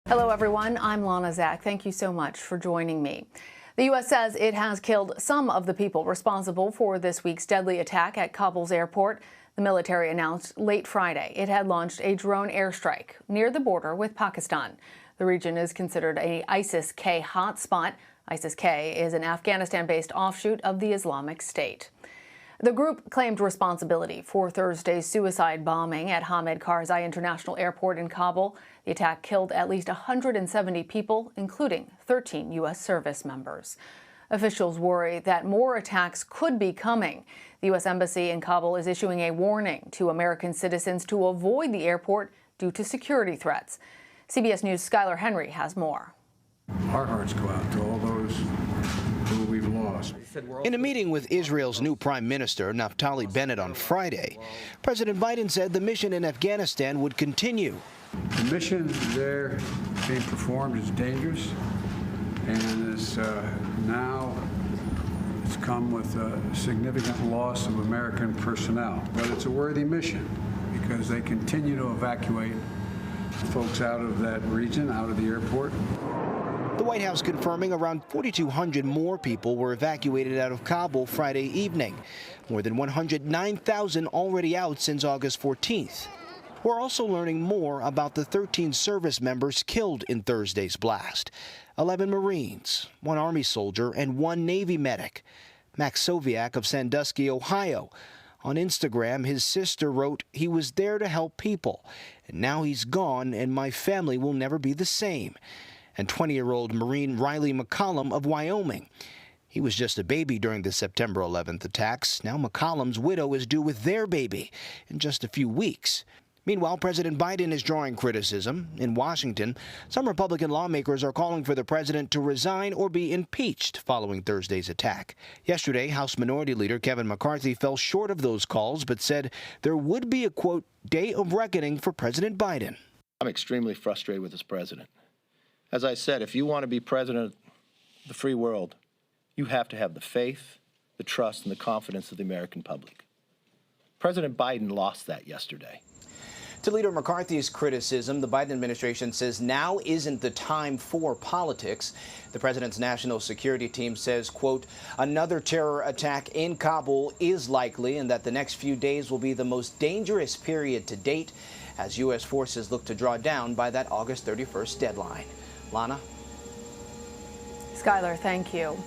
Hello, everyone. I'm Lana Zach. Thank you so much for joining me. The U.S. says it has killed some of the people responsible for this week's deadly attack at Kabul's airport. The military announced late Friday it had launched a drone airstrike near the border with Pakistan. The region is considered a ISIS-K hotspot. ISIS-K is an Afghanistan-based offshoot of the Islamic State. The group claimed responsibility for Thursday's suicide bombing at Hamid Karzai International Airport in Kabul. The attack killed at least 170 people, including 13 U.S. service members. Officials worry that more attacks could be coming. The U.S. Embassy in Kabul is issuing a warning to American citizens to avoid the airport due to security threats. CBS News' Skylar Henry has more. Our hearts go out to all those who we've lost. In a meeting with Israel's new Prime Minister, Naftali Bennett, on Friday, President Biden said the mission in Afghanistan would continue. The mission there being performed is dangerous, and is now it's come with a significant loss of American personnel. But it's a worthy mission because they continue to evacuate folks out of that region, out of the airport. The White House confirming around 4,200 more people were evacuated out of Kabul Friday evening, more than 109,000 already out since August 14th. We're also learning more about the 13 service members killed in Thursday's blast. 11 Marines, 1 Army soldier, and 1 Navy medic. Max Soviak of Sandusky, Ohio. On Instagram, his sister wrote, "He was there to help people, and now he's gone, and my family will never be the same." And 20-year-old Marine Riley McCollum of Wyoming. He was just a baby during the September 11th attacks. Now McCollum's widow is due with their baby in just a few weeks. Meanwhile, President Biden is drawing criticism. In Washington, some Republican lawmakers are calling for the president to resign or be impeached following Thursday's attack. Yesterday, House Minority Leader Kevin McCarthy fell short of those calls, but said there would be a, quote, day of reckoning for President Biden. I'm extremely frustrated with this president. As I said, if you want to be president of the free world, you have to have the faith, the trust, and the confidence of the American public. President Biden lost that yesterday. To Leader McCarthy's criticism, the Biden administration says now isn't the time for politics. The president's national security team says, quote, another terror attack in Kabul is likely and that the next few days will be the most dangerous period to date as U.S. forces look to draw down by that August 31st deadline. Lana? Skylar, thank you.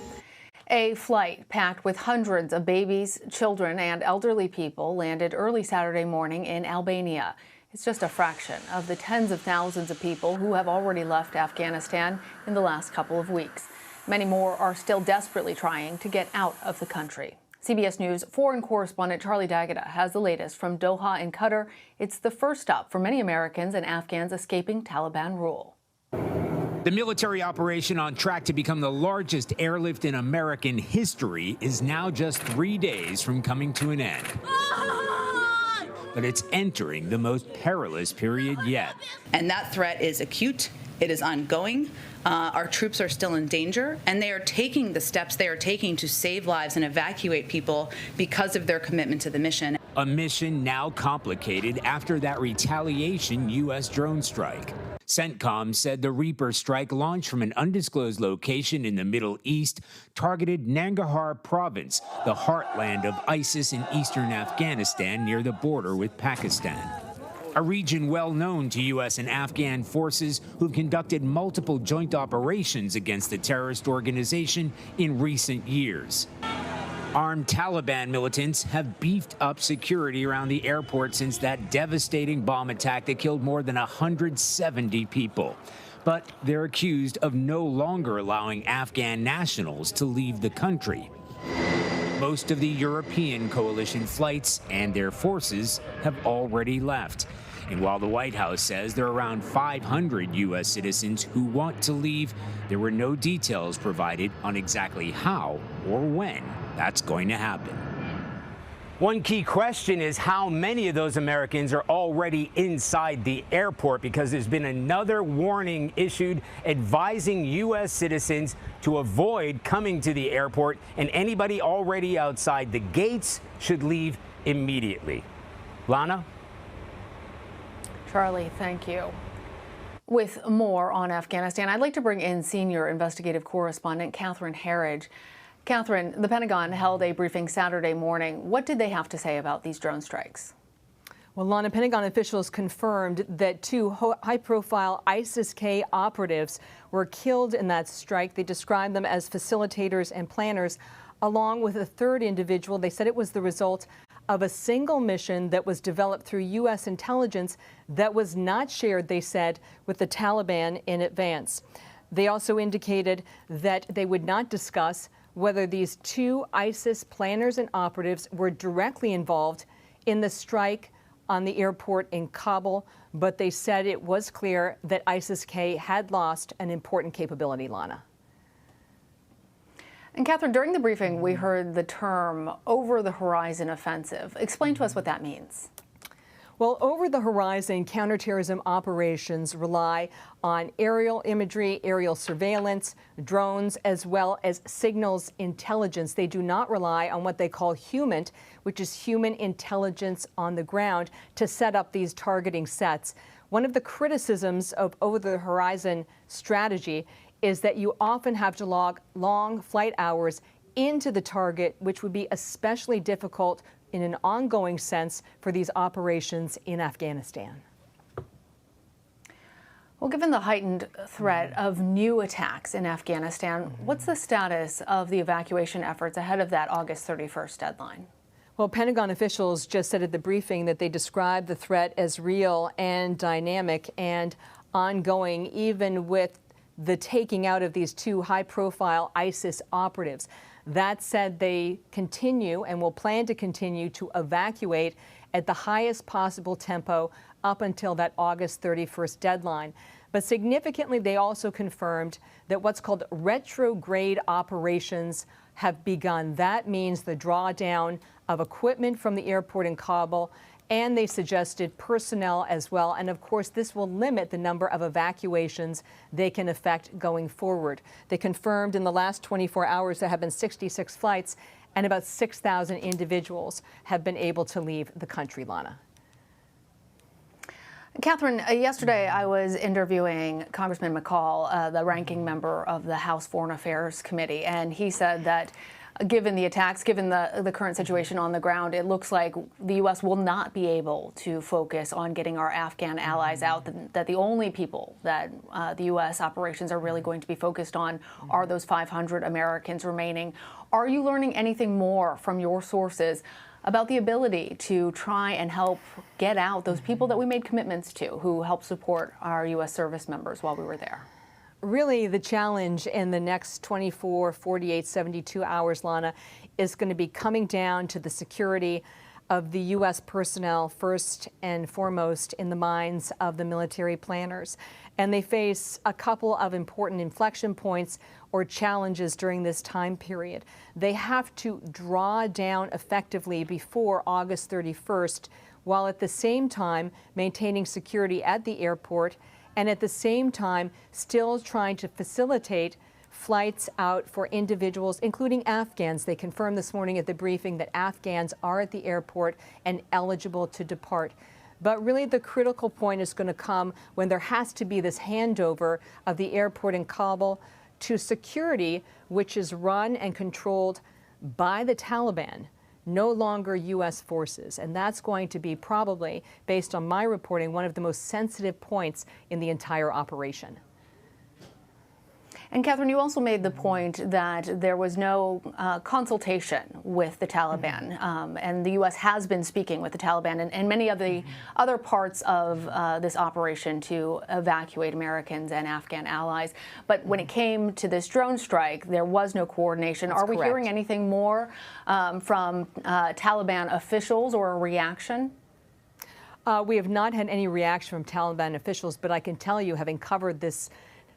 A flight packed with hundreds of babies, children, and elderly people landed early Saturday morning in Albania. It's just a fraction of the tens of thousands of people who have already left Afghanistan in the last couple of weeks. Many more are still desperately trying to get out of the country. CBS News foreign correspondent Charlie D'Agata has the latest from Doha in Qatar. It's the first stop for many Americans and Afghans escaping Taliban rule. The military operation, on track to become the largest airlift in American history, is now just 3 days from coming to an end. But it's entering the most perilous period yet. And that threat is acute. It is ongoing. Our troops are still in danger, and they are taking the steps they are taking to save lives and evacuate people because of their commitment to the mission. A mission now complicated after that retaliation U.S. drone strike. CENTCOM said the Reaper strike launched from an undisclosed location in the Middle East, targeted Nangarhar province, the heartland of ISIS in eastern Afghanistan near the border with Pakistan. A region well known to U.S. and Afghan forces who've conducted multiple joint operations against the terrorist organization in recent years. Armed Taliban militants have beefed up security around the airport since that devastating bomb attack that killed more than 170 people. But they're accused of no longer allowing Afghan nationals to leave the country. Most of the European coalition flights and their forces have already left. And while the White House says there are around 500 U.S. citizens who want to leave, there were no details provided on exactly how or when that's going to happen. One key question is how many of those Americans are already inside the airport, because there's been another warning issued advising U.S. citizens to avoid coming to the airport, and anybody already outside the gates should leave immediately. Lana? Charlie, thank you. With more on Afghanistan, I'd like to bring in senior investigative correspondent Catherine Herridge. Catherine, the Pentagon held a briefing Saturday morning. What did they have to say about these drone strikes? Well, Lana, Pentagon officials confirmed that two high-profile ISIS-K operatives were killed in that strike. They described them as facilitators and planners, along with a third individual. They said it was the result of a single mission that was developed through U.S. intelligence that was not shared, they said, with the Taliban in advance. They also indicated that they would not discuss whether these two ISIS planners and operatives were directly involved in the strike on the airport in Kabul, but they said it was clear that ISIS-K had lost an important capability, Lana. And Catherine, during the briefing, we heard the term over-the-horizon offensive. Explain to us what that means. Well, over-the-horizon counterterrorism operations rely on aerial imagery, aerial surveillance, drones, as well as signals intelligence. They do not rely on what they call HUMINT, which is human intelligence on the ground, to set up these targeting sets. One of the criticisms of over-the-horizon strategy is that you often have to log long flight hours into the target, which would be especially difficult in an ongoing sense for these operations in Afghanistan. Well, given the heightened threat of new attacks in Afghanistan, what's the status of the evacuation efforts ahead of that August 31st deadline? Well, Pentagon officials just said at the briefing that they described the threat as real and dynamic and ongoing, even with the taking out of these two high-profile ISIS operatives. That said, they continue and will plan to continue to evacuate at the highest possible tempo up until that August 31st deadline. But significantly, they also confirmed that what's called retrograde operations have begun. That means the drawdown of equipment from the airport in Kabul, and they suggested personnel as well. And of course, this will limit the number of evacuations they can effect going forward. They confirmed in the last 24 hours there have been 66 flights and about 6,000 individuals have been able to leave the country, Lana. Catherine, yesterday I was interviewing Congressman McCall, the ranking member of the House Foreign Affairs Committee, and he said that given the attacks, given the current situation on the ground, it looks like the U.S. will not be able to focus on getting our Afghan allies out, that the only people that the U.S. operations are really going to be focused on are those 500 Americans remaining. Are you learning anything more from your sources about the ability to try and help get out those people that we made commitments to, who helped support our U.S. service members while we were there? Really, the challenge in the next 24, 48, 72 hours, Lana, is going to be coming down to the security of the U.S. personnel first and foremost in the minds of the military planners. And they face a couple of important inflection points or challenges during this time period. They have to draw down effectively before August 31st, while at the same time maintaining security at the airport and at the same time still trying to facilitate flights out for individuals, including Afghans. They confirmed this morning at the briefing that Afghans are at the airport and eligible to depart. But really the critical point is going to come when there has to be this handover of the airport in Kabul to security, which is run and controlled by the Taliban, no longer U.S. forces. And that's going to be probably, based on my reporting, one of the most sensitive points in the entire operation. And Catherine, you also made the point that there was no consultation with the Taliban, and the U.S. has been speaking with the Taliban and many of the other parts of this operation to evacuate Americans and Afghan allies. But when it came to this drone strike, there was no coordination. That's Are we correct. hearing anything more from Taliban officials or a reaction? We have not had any reaction from Taliban officials, but I can tell you, having covered this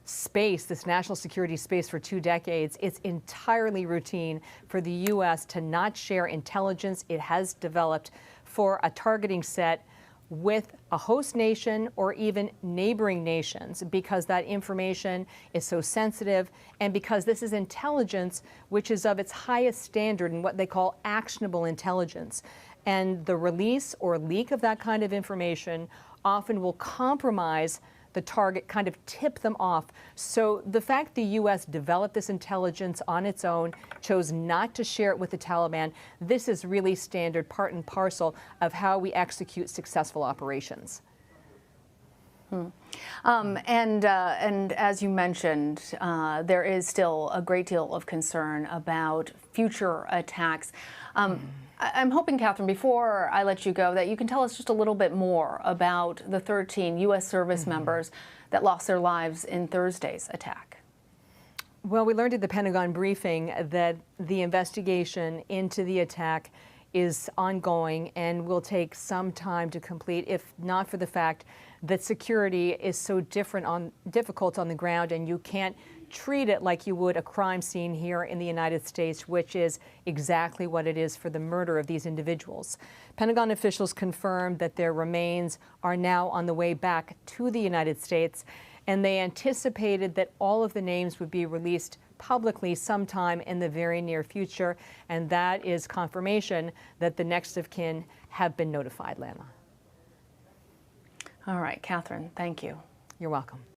space, this national security space for 2 decades, it's entirely routine for the U.S. to not share intelligence it has developed for a targeting set with a host nation or even neighboring nations, because that information is so sensitive and because this is intelligence which is of its highest standard and what they call actionable intelligence. And the release or leak of that kind of information often will compromise the target, kind of tip them off. So the fact the U.S. developed this intelligence on its own, chose not to share it with the Taliban, this is really standard part and parcel of how we execute successful operations. And as you mentioned, there is still a great deal of concern about future attacks. I'm hoping, Catherine, before I let you go, that you can tell us just a little bit more about the 13 U.S. service members that lost their lives in Thursday's attack. Well, we learned at the Pentagon briefing that the investigation into the attack is ongoing and will take some time to complete, if not for the fact that security is so difficult on the ground, and you can't treat it like you would a crime scene here in the United States, which is exactly what it is for the murder of these individuals. Pentagon officials confirmed that their remains are now on the way back to the United States, and they anticipated that all of the names would be released publicly sometime in the very near future, and that is confirmation that the next of kin have been notified, Lana. All right, Catherine, thank you. You're welcome.